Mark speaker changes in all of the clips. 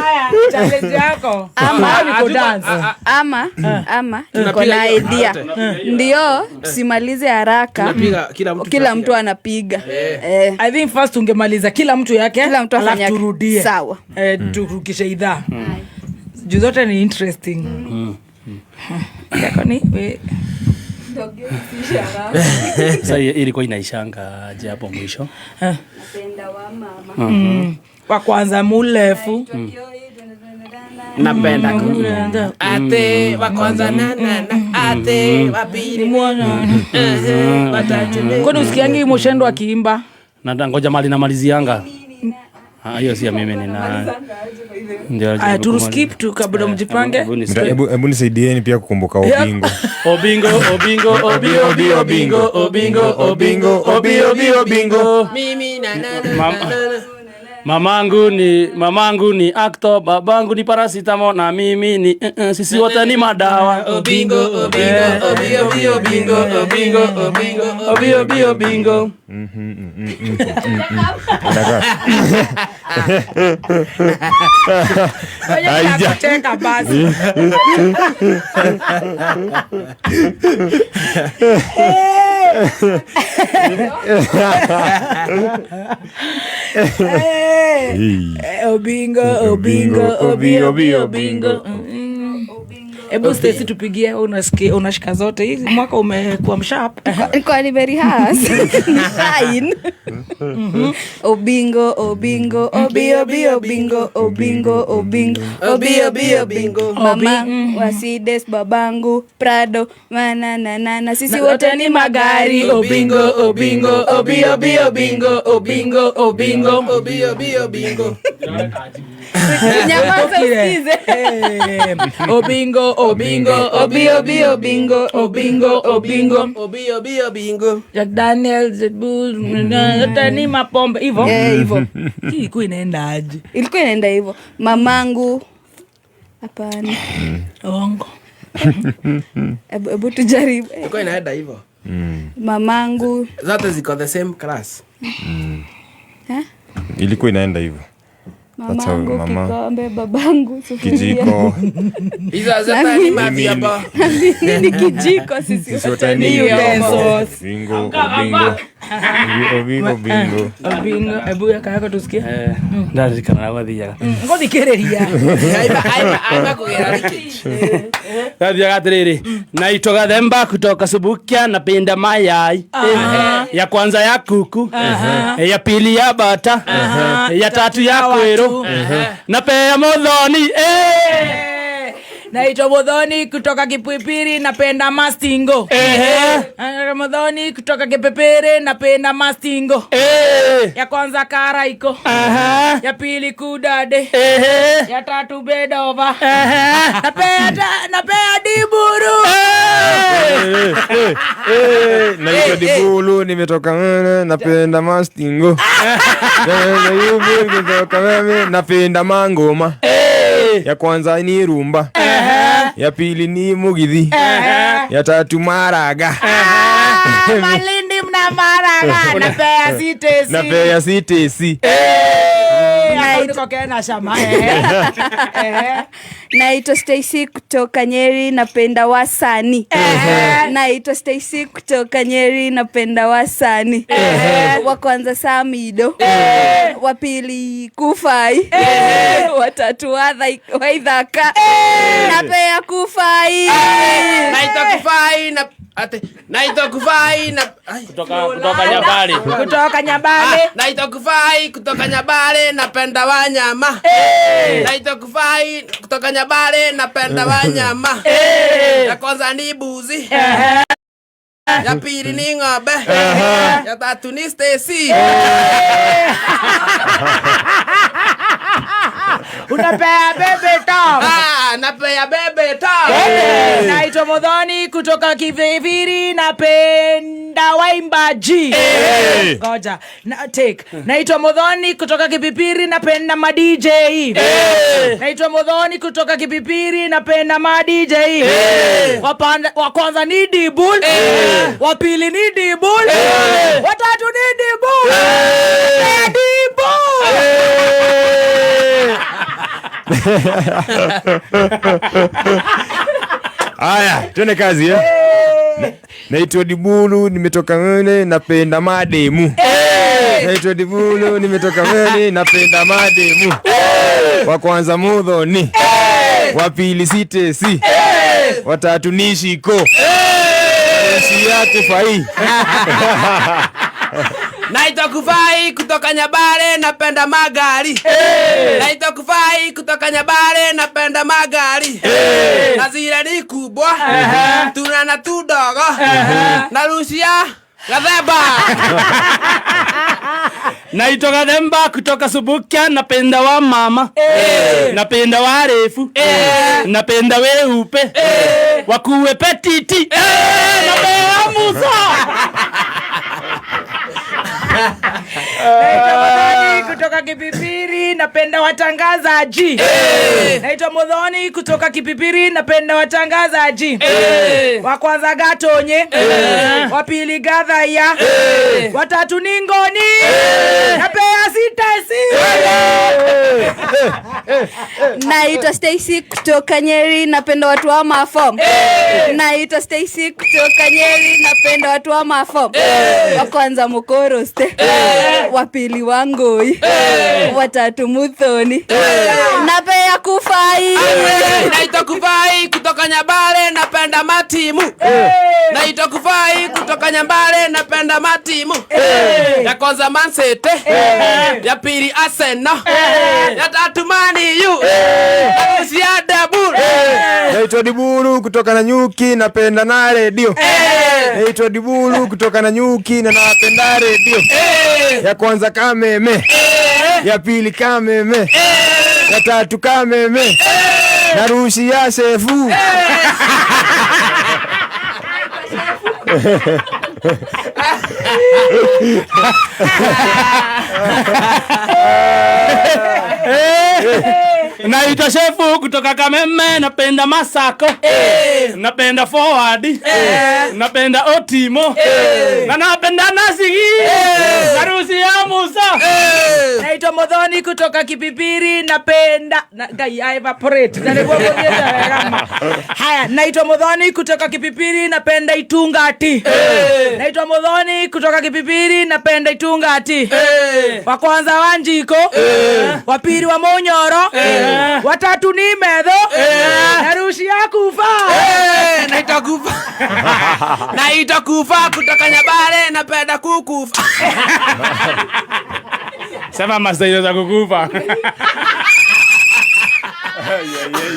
Speaker 1: Haya, challenge yako.
Speaker 2: Ama niko na idea. Ndio tusimalize haraka. Kila mtu anapiga.
Speaker 1: I think first ungemaliza kila mtu yake.
Speaker 2: Kila mtu afanya
Speaker 1: turudie.
Speaker 2: Sawa.
Speaker 1: Turukishe idhaa. Juu zote ni interesting. Yakoni we
Speaker 3: sasa ilikuwa inaishanga aje hapo mwisho.
Speaker 2: Napenda wa mama.
Speaker 1: Kwa kwanza mulefu.
Speaker 4: Napenda ate wa kwanza na ate wa pili
Speaker 1: mwana. Kwani usikiangi Moshendo akiimba?
Speaker 3: Na ngoja mali na malizianga. Hiyo si ya mimi nina.
Speaker 1: Aya tu skip tu kabla mjipange.
Speaker 5: Hebu nisaidieni pia kukumbuka Obingo.
Speaker 3: Obingo.
Speaker 4: Mimi na
Speaker 3: Mamangu ni actor, babangu ni paracetamol na mimi ni sisi wote ni madawa.
Speaker 4: Obingo.
Speaker 1: Haijacheka basi. Obingo. Ebu Stacy tupigie, unashika zote hizi mwaka umekuwa msharp.
Speaker 2: Kwa ni very hard. Fine. Obingo. Mama Wasides, babangu Prado, na sisi wote ni magari.
Speaker 4: Obingo.
Speaker 2: Nyamaza usikize.
Speaker 4: Obingo.
Speaker 1: Jack Daniels, ni mapombe hivyo.
Speaker 2: Hivyo.
Speaker 1: Ilikuwa inaenda aje?
Speaker 2: Ilikuwa inaenda hivyo. Mamangu hapana.
Speaker 1: Ongo.
Speaker 2: Ebu tujaribu.
Speaker 4: Ilikuwa inaenda hivyo.
Speaker 2: Mamangu
Speaker 4: Zote ziko the same class.
Speaker 5: Ilikuwa inaenda hivyo.
Speaker 2: Mamangu kikombe, babangu sufuria.
Speaker 5: Kijiko.
Speaker 4: Hizo zote ni maji hapa.
Speaker 2: Ni kijiko sisi wote ni
Speaker 1: utensils.
Speaker 5: Bingo.
Speaker 1: Ebu yako tusikie.
Speaker 3: Ndari kana wathiaga.
Speaker 1: Ngothi kereria.
Speaker 4: Aiba kugera leakage.
Speaker 3: Wathiaga atiriri. Naitwa Gathemba kutoka Subukia, napenda mayai. Ya kwanza ya kuku. Ya pili ya bata. Ya tatu ya kwero. Napea Muthoni.
Speaker 1: Naitwa Muthoni kutoka Kipipiri, napenda mastingo. Muthoni kutoka Kipipiri, napenda mastingo. Ya kwanza karaiko. Ya pili kudade. Ya tatu bedova. Napea diburu.
Speaker 5: Naitwa Dibulu, nimetoka napenda mastingo. Napenda mangoma. Ya kwanza ni rumba. Ya pili ni mugithi. Ya tatu maraga.
Speaker 1: Malindi mna maraga. Napea sitesi.
Speaker 2: Naitwa Stacy kutoka Nyeri, napenda wasani. Naitwa Stacy kutoka Nyeri, napenda wasani. Wa kwanza Samido. Wa pili Kufai. Wa tatu Waithaka. Napea Kufai.
Speaker 4: Naitwa Kufai na
Speaker 3: kutoka Nyabale.
Speaker 1: Kutoka Nyabale.
Speaker 4: Naitwa Kufai kutoka Nyabale, napenda wanyama. Naitwa Kufai kutoka Nyabale, napenda wanyama. Ya kwanza ni buzi. Ya pili ni ng'ombe. Ya tatu ni Stacy.
Speaker 1: Unapea bebe top.
Speaker 4: Napea bebe top.
Speaker 1: Naitwa Muthoni kutoka Kiviviri, napenda waimbaji. Ngoja. Naitwa Muthoni kutoka Kipipiri, napenda ma DJ. Naitwa Muthoni kutoka Kipipiri, napenda ma DJ. Wa kwanza ni Dibul. Wa pili ni Dibul. Wa tatu ni Dibul. Dibul.
Speaker 5: Haya, tuone kazi Naitwa Dibulu, nimetoka Mwene, napenda mademu. Naitwa Dibulu, nimetoka Mwene, napenda mademu. Wa kwanza Mudhoni, wa pili Sitesi, wa tatu Nishiko, si yake Fai.
Speaker 4: Naitwa Kufai kutoka Nyabale, napenda magari. Naitwa Kufai kutoka Nyabale, napenda magari. Na zile ni kubwa, tuna na tudogo, na Rusia Gathemba.
Speaker 3: Naitwa Gathemba kutoka Subukia, napenda wa mama. Napenda wa refu. Napenda weupe. Wakuwe petiti. Napenda Musa.
Speaker 1: Naitwa Mudhoni kutoka Kipipiri, napenda watangazaji. Naitwa Mudhoni kutoka Kipipiri, napenda watangazaji. Wa kwanza Gatonye, wa pili Gathaya, wa tatu Ningoni, napea Sitesi.
Speaker 2: Naitwa Stacy kutoka Nyeri, napenda watu wa Mafom. Naitwa Stacy kutoka Nyeri, napenda watu wa Mafom. Wa kwanza Mukoroste, wa pili Wangoi, wa tatu Muthoni, napea Kufai.
Speaker 4: Naitwa Kufai kutoka Nyabale, napenda matimu. Naitwa Kufai kutoka Nyabale, napenda matimu. Ya kwanza Man City, ya pili Arsenal, ya tatu Man U, ya Dabur.
Speaker 5: Naitwa Dibulu kutoka Nanyuki, napenda na redio. Naitwa Dibulu kutoka Nanyuki na napenda redio. Ya kwanza Kameme, ya pili Kameme, ya tatu Kameme, na Rusia Sefu.
Speaker 3: Naitwa Shefu kutoka Kameme, napenda Masako. Napenda Forward. Napenda Otimo. Na napenda Nasigi. Narusi ya Musa.
Speaker 1: Naitwa Mudhoni kutoka Kipipiri, napenda I evaporate. Haya, naitwa Mudhoni kutoka Kipipiri, napenda Itungati. Naitwa Mudhoni kutoka Kipipiri, napenda Itungati. Wa kwanza Wanjiko, wa pili wa Monyoro, wa tatu ni Medho, na Rusia Kufa.
Speaker 4: Naitwa Kufa. Naitwa Kufa kutoka Nyabale, napenda kukufa.
Speaker 3: Sema masailo za kukufa.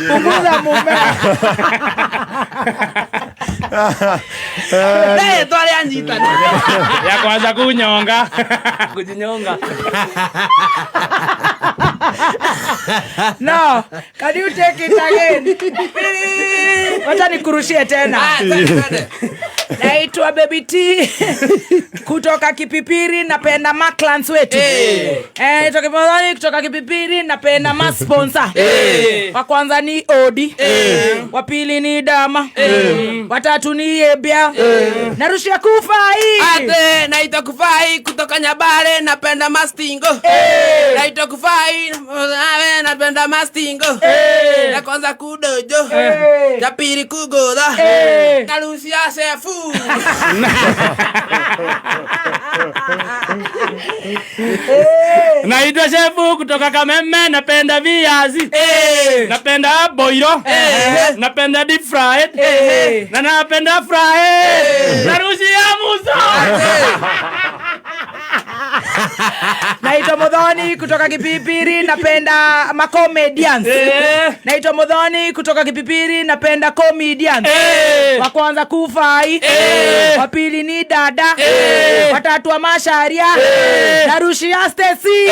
Speaker 1: Punguza mume.
Speaker 4: Twale anjita.
Speaker 3: Ya kwanza kunyonga. Kujinyonga.
Speaker 1: No, can you take it again? Wacha nikurushie tena. Naitwa Baby T kutoka Kipipiri, napenda Macklans wetu. Naitwa Kipipiri kutoka Kipipiri, napenda masponsor. Wa kwanza ni Odi, wa pili ni Dama, wa tatu ni Ebia, na Rusia Kufai.
Speaker 4: Naitwa Kufai kutoka Nyabale, napenda mastingo. Naitwa Kufai, napenda mastingo. Ya kwanza Kudojo, ya pili Kugoda, na Rusia Sefu.
Speaker 3: Naitwa Shefu kutoka Kameme, napenda viazi. Napenda boiro. Napenda deep fried. Na napenda fried. Na Rusia Musa.
Speaker 1: Naitwa Mudhoni kutoka Kipipiri, napenda macomedians. Naitwa Mudhoni kutoka Kipipiri, napenda comedians. Wa kwanza Kufai, wa pili ni Dada, wa tatu wa Masharia, na Rusia Stacy.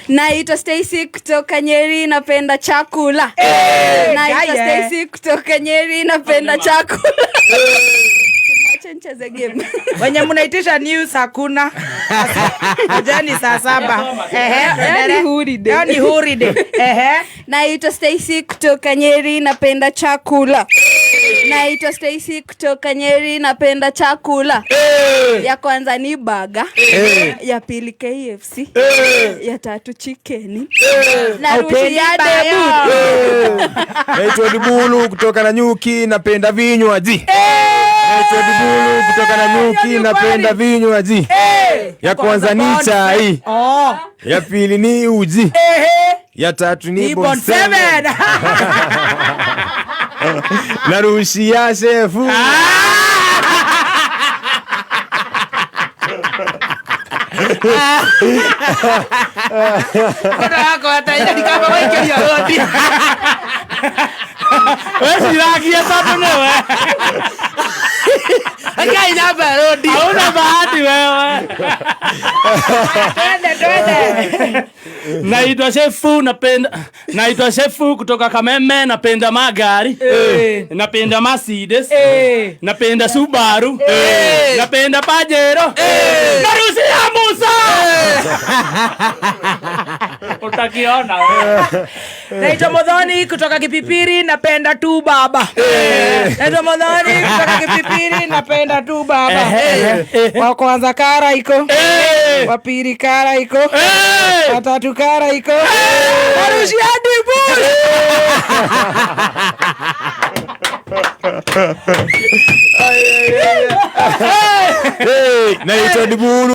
Speaker 2: Naitwa Stacy kutoka Nyeri, napenda chakula. Naitwa Stacy kutoka Nyeri, napenda chakula. Acha nicheze game.
Speaker 1: Wenye mnaitisha news hakuna. Jani saa 7.
Speaker 2: Yaani holiday.
Speaker 1: Yaani holiday.
Speaker 2: Naitwa Stacy kutoka Nyeri, napenda chakula. Naitwa Stacy kutoka Nyeri, napenda chakula. Ya kwanza ni burger. Ya pili KFC. Ya tatu chicken. Narudia Debulu.
Speaker 5: Naitwa Dibulu kutoka Nanyuki, napenda vinywaji. Naitwa Dibulu kutoka Nanyuki, napenda vinywaji. Ya kwanza ni chai. Ya pili ni uji. Ya tatu ni Bon 7. Narushia shefu.
Speaker 4: Kono yako hata ila ni kama waikeria rodi.
Speaker 3: Wewe siragia sasa wewe.
Speaker 4: Akai namba rodi.
Speaker 3: Hauna bahati wewe.
Speaker 1: Twende.
Speaker 3: Naitwa Shefu kutoka Kameme, napenda magari. Napenda Mercedes. Napenda Subaru. Napenda Pajero. Narusi ya Musa. Utakiona wewe.
Speaker 1: Naitwa Modhoni kutoka Kipipiri, napenda tu baba. Naitwa Modhoni kutoka Kipipiri, napenda tu baba. Wa kwanza kara iko. Wa pili kara iko. Wa tatu kara iko. Narushia Dibulu.
Speaker 5: Naitwa Dibulu.